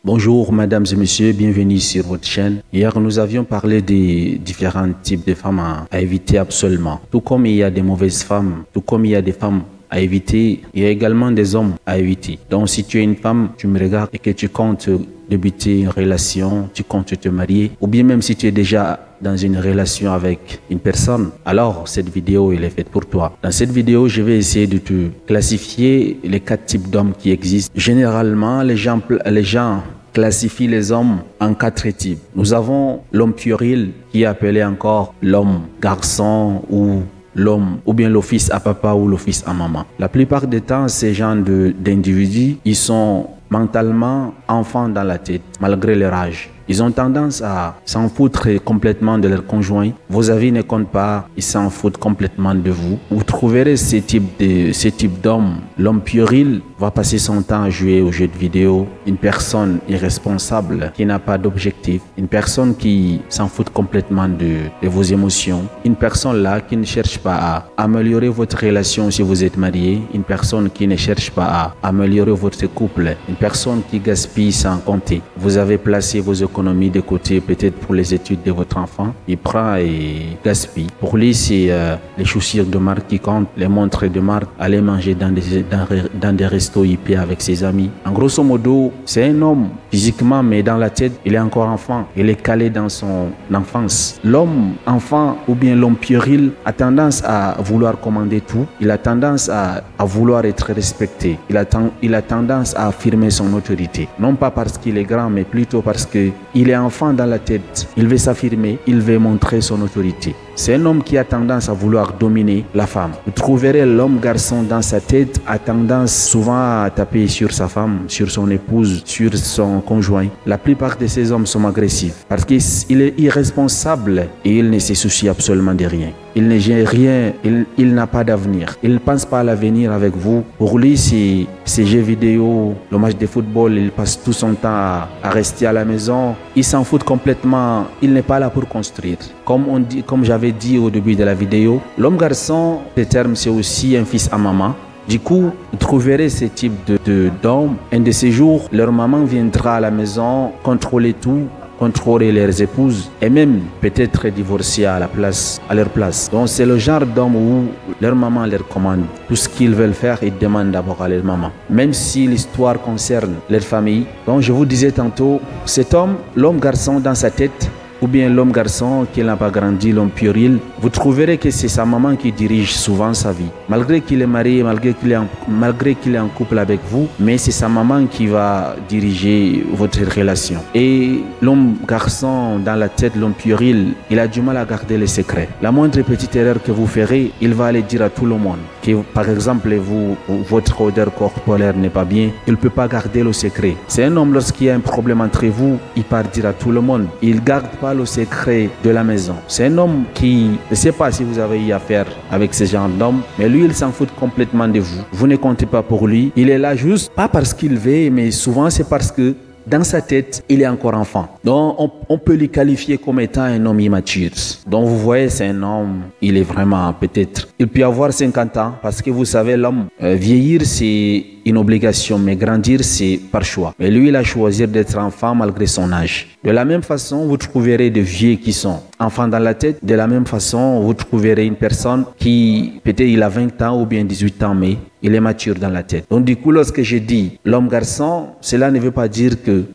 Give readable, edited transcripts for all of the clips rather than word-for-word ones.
Bonjour mesdames et messieurs, bienvenue sur votre chaîne. Hier nous avions parlé des différents types de femmes à éviter absolument. Tout comme il y a des mauvaises femmes, tout comme il y a des femmes à éviter, il y a également des hommes à éviter. Donc si tu es une femme, tu me regardes et que tu comptes débuter une relation, tu comptes te marier, ou bien même si tu es déjà dans une relation avec une personne, alors cette vidéo elle est faite pour toi. Dans cette vidéo, je vais essayer de te classifier les 4 types d'hommes qui existent. Généralement, les gens classifient les hommes en 4 types. Nous avons l'homme puéril qui est appelé encore l'homme garçon ou l'homme ou bien l'office à papa ou l'office à maman. La plupart du temps, ces gens d'individus, ils sont mentalement enfants dans la tête malgré leur âge. Ils ont tendance à s'en foutre complètement de leur conjoint. Vos avis ne comptent pas, ils s'en foutent complètement de vous. Vous trouverez ce type d'homme. L'homme puéril va passer son temps à jouer aux jeux de vidéo. Une personne irresponsable qui n'a pas d'objectif. Une personne qui s'en fout complètement de vos émotions. Une personne là qui ne cherche pas à améliorer votre relation si vous êtes marié. Une personne qui ne cherche pas à améliorer votre couple. Une personne qui gaspille sans compter. Vous avez placé vos économies de côté peut-être pour les études de votre enfant, il prend et gaspille. Pour lui, c'est les chaussures de marque qui comptent, les montres de marque, aller manger dans des restos IP avec ses amis. En grosso modo, c'est un homme physiquement, mais dans la tête, il est encore enfant. Il est calé dans son enfance. L'homme enfant ou bien l'homme puéril a tendance à vouloir commander tout. Il a tendance à vouloir être respecté. Il a tendance à affirmer son autorité. Non pas parce qu'il est grand, mais plutôt parce que il est enfant dans la tête, il veut s'affirmer, il veut montrer son autorité. C'est un homme qui a tendance à vouloir dominer la femme. Vous trouverez l'homme garçon dans sa tête a tendance souvent à taper sur sa femme, sur son épouse, sur son conjoint. La plupart de ces hommes sont agressifs parce qu'il est irresponsable et il ne se soucie absolument de rien. Il ne gère rien, il n'a pas d'avenir. Il ne pense pas à l'avenir avec vous. Pour lui, ces jeux vidéo, le match de football, il passe tout son temps à rester à la maison. Il s'en fout complètement. Il n'est pas là pour construire. Comme j'avais dit au début de la vidéo, l'homme garçon, ce terme, c'est aussi un fils à maman. Du coup, vous trouverez ce type d'hommes. Un de ces jours, leur maman viendra à la maison contrôler tout, contrôler leurs épouses et même peut-être divorcer à leur place. Donc c'est le genre d'homme où leur maman leur commande. Tout ce qu'ils veulent faire, ils demandent d'abord à leur maman. Même si l'histoire concerne leur famille. Donc je vous disais tantôt, cet homme, l'homme garçon dans sa tête, ou bien l'homme garçon qui n'a pas grandi, l'homme puéril, vous trouverez que c'est sa maman qui dirige souvent sa vie. Malgré qu'il est marié, malgré qu'il est en couple avec vous, mais c'est sa maman qui va diriger votre relation. Et l'homme garçon dans la tête, l'homme puéril, il a du mal à garder les secrets. La moindre petite erreur que vous ferez, il va aller dire à tout le monde. Que, par exemple, votre odeur corporelle n'est pas bien, il ne peut pas garder le secret. C'est un homme, lorsqu'il y a un problème entre vous, il part dire à tout le monde. Il ne garde pas le secret de la maison. C'est un homme qui, je ne sais pas si vous avez eu affaire avec ce genre d'homme, mais lui, il s'en fout complètement de vous. Vous ne comptez pas pour lui. Il est là juste, pas parce qu'il veut, mais souvent c'est parce que dans sa tête, il est encore enfant. Donc, on peut lui qualifier comme étant un homme immature. Donc, vous voyez, c'est un homme, il est vraiment peut-être... Il peut avoir 50 ans parce que vous savez, l'homme, vieillir, c'est une obligation, mais grandir, c'est par choix. Mais lui, il a choisi d'être enfant malgré son âge. De la même façon, vous trouverez des vieux qui sont enfants dans la tête. De la même façon, vous trouverez une personne qui, peut-être, il a 20 ans ou bien 18 ans, mais il est mature dans la tête. Donc du coup, lorsque je dis l'homme garçon, cela ne veut pas dire que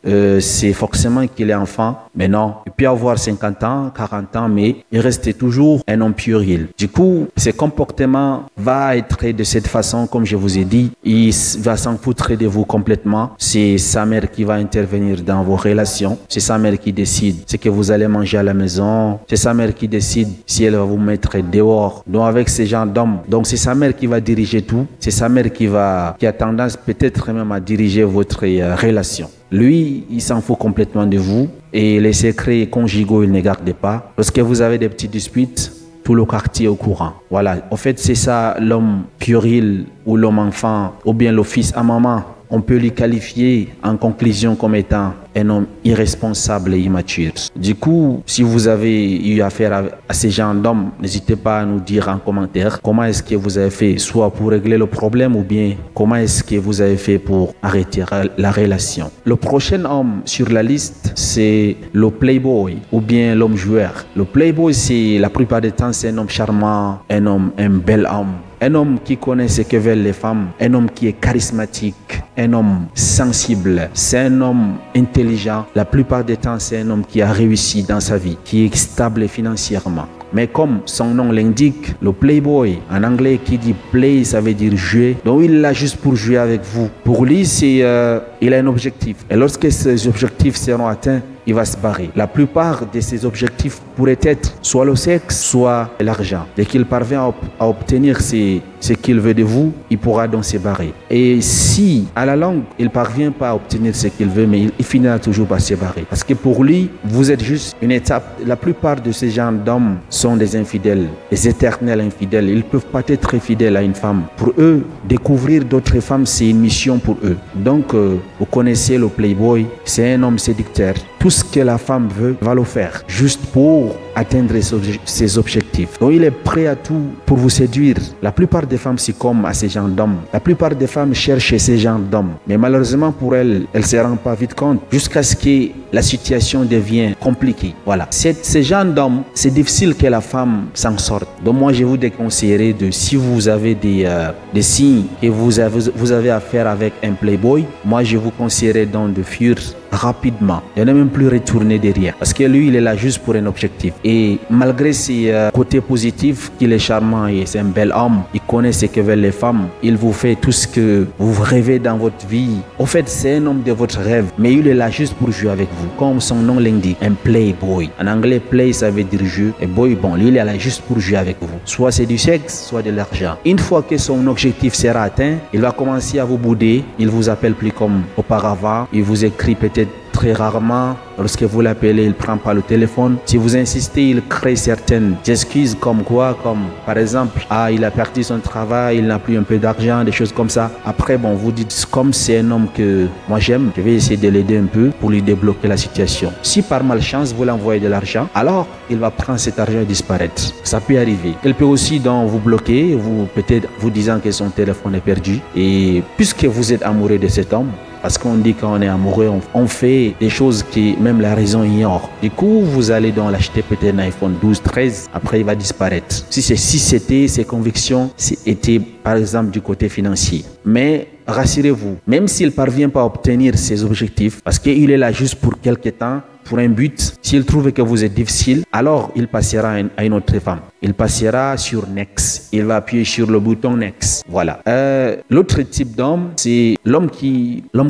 c'est forcément qu'il est enfant. Mais non, il peut avoir 50 ans, 40 ans, mais il reste toujours un homme puéril. Du coup, ce comportement va être de cette façon, comme je vous ai dit. Il va s'en foutre de vous complètement. C'est sa mère qui va intervenir dans vos relations. C'est sa mère qui décide ce que vous allez manger à la maison. C'est sa mère qui décide si elle va vous mettre dehors. Donc avec ce genre d'homme, donc c'est sa mère qui va diriger tout. C'est sa mère qui a tendance peut-être même à diriger votre relation. Lui, il s'en fout complètement de vous et les secrets conjugaux, il ne garde pas. Lorsque vous avez des petites disputes, tout le quartier est au courant. Voilà, en fait, c'est ça l'homme puéril ou l'homme enfant ou bien le fils à maman. on peut lui qualifier en conclusion comme étant un homme irresponsable et immature. Du coup, si vous avez eu affaire à ces gens d'hommes, n'hésitez pas à nous dire en commentaire comment est-ce que vous avez fait, soit pour régler le problème ou bien comment est-ce que vous avez fait pour arrêter la relation. Le prochain homme sur la liste, c'est le playboy ou bien l'homme joueur. Le playboy, c'est la plupart du temps, c'est un homme charmant, un bel homme. Un homme qui connaît ce que veulent les femmes, un homme qui est charismatique, un homme sensible, c'est un homme intelligent. La plupart du temps, c'est un homme qui a réussi dans sa vie, qui est stable financièrement. Mais comme son nom l'indique, le playboy, en anglais qui dit play, ça veut dire jouer. Donc il est là juste pour jouer avec vous. Pour lui, il a un objectif. Et lorsque ces objectifs seront atteints, il va se barrer. La plupart de ces objectifs pourraient être soit le sexe, soit l'argent. Dès qu'il parvient à obtenir ce qu'il veut de vous, il pourra donc se barrer. Et si, à la longue, il ne parvient pas à obtenir ce qu'il veut, mais il finira toujours par se barrer. Parce que pour lui, vous êtes juste une étape. La plupart de ces gens d'hommes sont des infidèles, des éternels infidèles. Ils ne peuvent pas être très fidèles à une femme. Pour eux, découvrir d'autres femmes, c'est une mission pour eux. Donc, vous connaissez le playboy, c'est un homme séducteur. Tout ce que la femme veut, va le faire, juste pour atteindre ses objectifs. Donc il est prêt à tout pour vous séduire. La plupart des femmes succombent à ces gens d'hommes. La plupart des femmes cherchent ces gens d'hommes. Mais malheureusement pour elles, elles ne se rendent pas vite compte jusqu'à ce que la situation devienne compliquée. Voilà. Ces gens d'hommes, c'est difficile que la femme s'en sorte. Donc moi je vous déconseillerais de, si vous avez des signes que vous avez affaire avec un playboy, moi je vous conseillerais donc de fuir rapidement, de ne même plus retourner derrière, parce que lui il est là juste pour un objectif. Et malgré ses côtés positifs, qu'il est charmant et c'est un bel homme, il connaît ce que veulent les femmes, il vous fait tout ce que vous rêvez dans votre vie. En fait, c'est un homme de votre rêve, mais il est là juste pour jouer avec vous, comme son nom l'indique, un playboy. En anglais, play ça veut dire jeu, et boy, bon, lui il est là juste pour jouer avec vous. Soit c'est du sexe, soit de l'argent. Une fois que son objectif sera atteint, il va commencer à vous bouder, il vous appelle plus comme auparavant, il vous écrit peut-être très rarement. Lorsque vous l'appelez, il ne prend pas le téléphone. Si vous insistez, il crée certaines excuses comme quoi, comme par exemple, il a perdu son travail, il n'a plus un peu d'argent, des choses comme ça. Après, bon, vous dites, comme c'est un homme que moi j'aime, je vais essayer de l'aider un peu pour lui débloquer la situation. Si par malchance, vous l'envoyez de l'argent, alors il va prendre cet argent et disparaître. Ça peut arriver. Il peut aussi donc vous bloquer, peut-être vous disant que son téléphone est perdu. Et puisque vous êtes amoureux de cet homme, parce qu'on dit quand on est amoureux, on fait des choses que même la raison ignore. Du coup, vous allez donc l'acheter peut-être un iPhone 12, 13, après il va disparaître. Si c'était ses convictions, étaient par exemple du côté financier. Mais rassurez-vous, même s'il ne parvient pas à obtenir ses objectifs, parce qu'il est là juste pour quelque temps, pour un but, s'il trouve que vous êtes difficile, alors il passera à une autre femme. Il passera sur Next. Il va appuyer sur le bouton Next. Voilà. L'autre type d'homme, c'est l'homme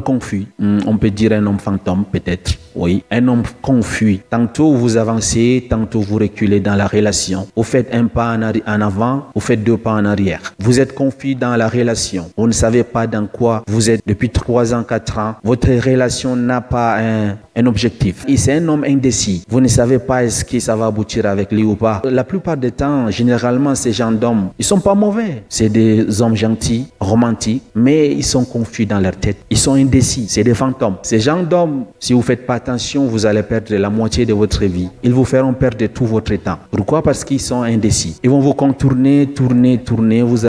confus. On peut dire un homme fantôme, peut-être. Oui, un homme confus. Tantôt vous avancez, tantôt vous reculez dans la relation. Vous faites un pas en avant, vous faites 2 pas en arrière. Vous êtes confus dans la relation. Vous ne savez pas dans quoi vous êtes depuis 3 ans, 4 ans. Votre relation n'a pas un objectif. Et c'est un homme indécis. Vous ne savez pas est-ce que ça va aboutir avec lui ou pas. La plupart du temps, généralement, ces gens d'hommes, ils sont pas mauvais. C'est des hommes gentils, romantiques, mais ils sont confus dans leur tête. Ils sont indécis. C'est des fantômes. Ces gens d'hommes, si vous faites pas attention, vous allez perdre la moitié de votre vie. Ils vous feront perdre tout votre temps. Pourquoi? Parce qu'ils sont indécis. Ils vont vous contourner, tourner.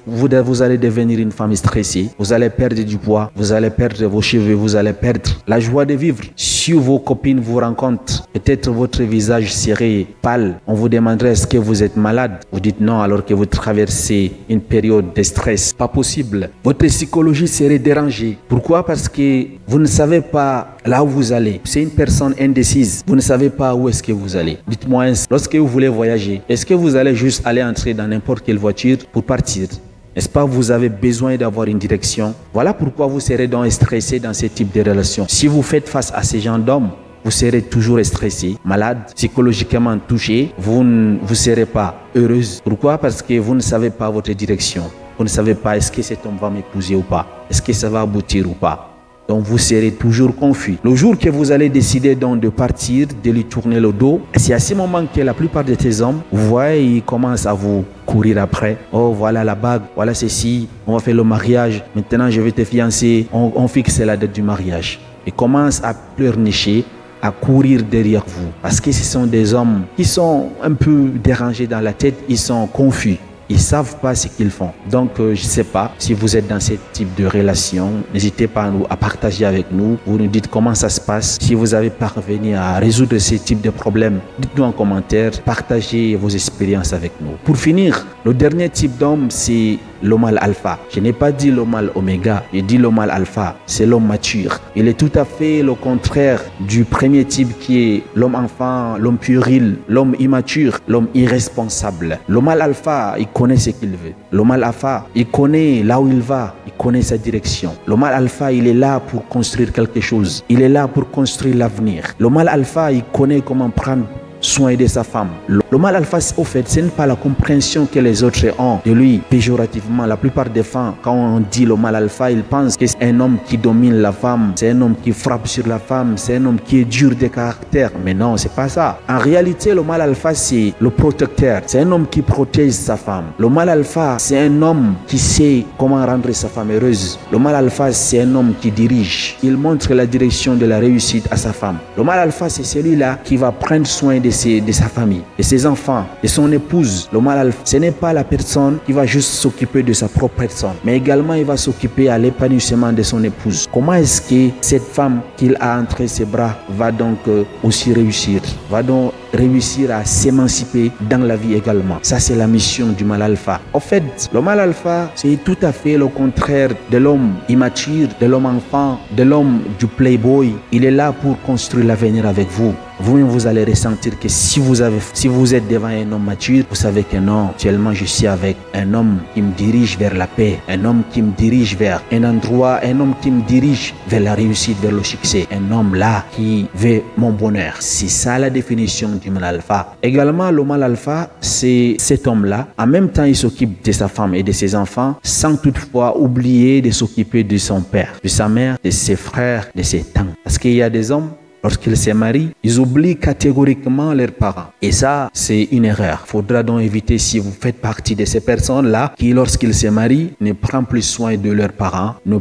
Vous allez devenir une femme stressée. Vous allez perdre du poids. Vous allez perdre vos cheveux. Vous allez perdre la joie de vivre. Si vos copines vous rencontrent, peut-être votre visage serait pâle. On vous demanderait est-ce que vous êtes malade. Vous dites non alors que vous traversez une période de stress. Pas possible. Votre psychologie serait dérangée. Pourquoi? Parce que vous ne savez pas là où vous allez. C'est une personne indécise. Vous ne savez pas où est-ce que vous allez. Dites-moi, lorsque vous voulez voyager, est-ce que vous allez juste aller entrer dans n'importe quelle voiture pour partir? N'est-ce pas, vous avez besoin d'avoir une direction. Voilà pourquoi vous serez donc stressé dans ce type de relation. Si vous faites face à ces gens d'hommes, vous serez toujours stressé, malade, psychologiquement touché. Vous ne serez pas heureuse. Pourquoi? Parce que vous ne savez pas votre direction. Vous ne savez pas est-ce que cet homme va m'épouser ou pas. Est-ce que ça va aboutir ou pas. Donc vous serez toujours confus. Le jour que vous allez décider donc de partir, de lui tourner le dos, c'est à ce moment que la plupart de ces hommes, vous voyez, ils commencent à vous courir après. Oh, voilà la bague, voilà ceci, on va faire le mariage, maintenant je vais te fiancer, on fixe la date du mariage. Ils commencent à pleurnicher, à courir derrière vous. Parce que ce sont des hommes qui sont un peu dérangés dans la tête, ils sont confus. Ils ne savent pas ce qu'ils font. Donc, je ne sais pas si vous êtes dans ce type de relation. N'hésitez pas à partager avec nous. Vous nous dites comment ça se passe. Si vous avez parvenu à résoudre ce type de problème, dites-nous en commentaire. Partagez vos expériences avec nous. Pour finir, le dernier type d'homme, c'est l'homme alpha. Je n'ai pas dit l'homme oméga, j'ai dit l'homme alpha. C'est l'homme mature. Il est tout à fait le contraire du premier type qui est l'homme enfant, l'homme puéril, l'homme immature, l'homme irresponsable. L'homme alpha, il connaît ce qu'il veut. L'homme alpha, il connaît là où il va, il connaît sa direction. L'homme alpha, il est là pour construire quelque chose. Il est là pour construire l'avenir. L'homme alpha, il connaît comment prendre soin de sa femme. Le mal alpha, au fait, ce n'est pas la compréhension que les autres ont de lui péjorativement. La plupart des femmes, quand on dit le mal alpha, ils pensent que c'est un homme qui domine la femme, c'est un homme qui frappe sur la femme, c'est un homme qui est dur de caractère. Mais non, c'est pas ça. En réalité, le mal alpha, c'est le protecteur. C'est un homme qui protège sa femme. Le mal alpha, c'est un homme qui sait comment rendre sa femme heureuse. Le mal alpha, c'est un homme qui dirige. Il montre la direction de la réussite à sa femme. Le mal alpha, c'est celui-là qui va prendre soin de sa famille, de ses enfants, de son épouse. Le mal alpha, ce n'est pas la personne qui va juste s'occuper de sa propre personne, mais également il va s'occuper à l'épanouissement de son épouse. Comment est-ce que cette femme qu'il a entre ses bras va donc aussi réussir, va donc réussir à s'émanciper dans la vie également? Ça, c'est la mission du mal alpha. En fait, le mal alpha, c'est tout à fait le contraire de l'homme immature, de l'homme enfant, de l'homme du playboy. Il est là pour construire l'avenir avec vous. Vous-même, vous allez ressentir que si vous êtes devant un homme mature, vous savez que non, actuellement je suis avec un homme qui me dirige vers la paix, un homme qui me dirige vers un endroit, un homme qui me dirige vers la réussite, vers le succès, un homme là qui veut mon bonheur. C'est ça la définition du mal alpha. Également, le mal alpha, c'est cet homme-là, en même temps il s'occupe de sa femme et de ses enfants, sans toutefois oublier de s'occuper de son père, de sa mère, de ses frères, de ses tantes. Parce qu'il y a des hommes, lorsqu'ils se marient, ils oublient catégoriquement leurs parents. Et ça, c'est une erreur. Il faudra donc éviter, si vous faites partie de ces personnes-là, qui, lorsqu'ils se marient, ne prennent plus soin de leurs parents, ne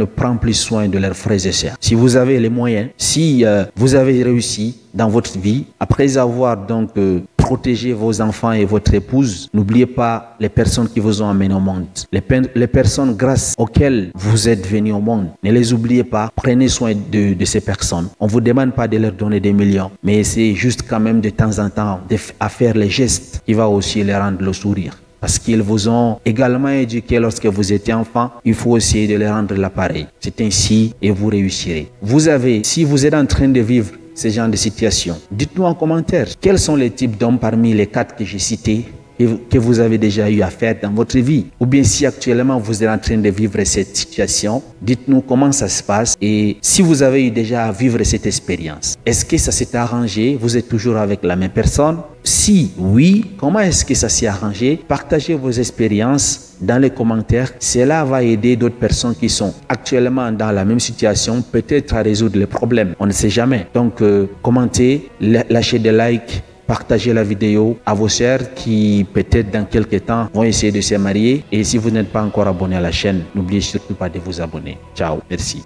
prennent plus soin de leurs frères et sœurs. Si vous avez les moyens, si vous avez réussi dans votre vie, après avoir donc protégé vos enfants et votre épouse, n'oubliez pas les personnes qui vous ont amené au monde. Les personnes grâce auxquelles vous êtes venus au monde. Ne les oubliez pas. Prenez soin de ces personnes. On ne vous demande pas de leur donner des millions, mais essayez juste quand même de temps en temps à faire les gestes qui vont aussi les rendre le sourire. Parce qu'ils vous ont également éduqué lorsque vous étiez enfant, il faut essayer de les rendre l'appareil. C'est ainsi et vous réussirez. Si vous êtes en train de vivre ce genre de situation, dites-nous en commentaire quels sont les types d'hommes parmi les 4 que j'ai cités que vous avez déjà eu à faire dans votre vie. Ou bien si actuellement vous êtes en train de vivre cette situation, dites-nous comment ça se passe et si vous avez eu déjà à vivre cette expérience. Est-ce que ça s'est arrangé? Vous êtes toujours avec la même personne? Si oui, comment est-ce que ça s'est arrangé? Partagez vos expériences dans les commentaires. Cela va aider d'autres personnes qui sont actuellement dans la même situation, peut-être à résoudre les problèmes. On ne sait jamais. Donc, commentez, lâchez des likes, partagez la vidéo à vos sœurs qui peut-être dans quelques temps vont essayer de se marier. Et si vous n'êtes pas encore abonné à la chaîne, n'oubliez surtout pas de vous abonner. Ciao, merci.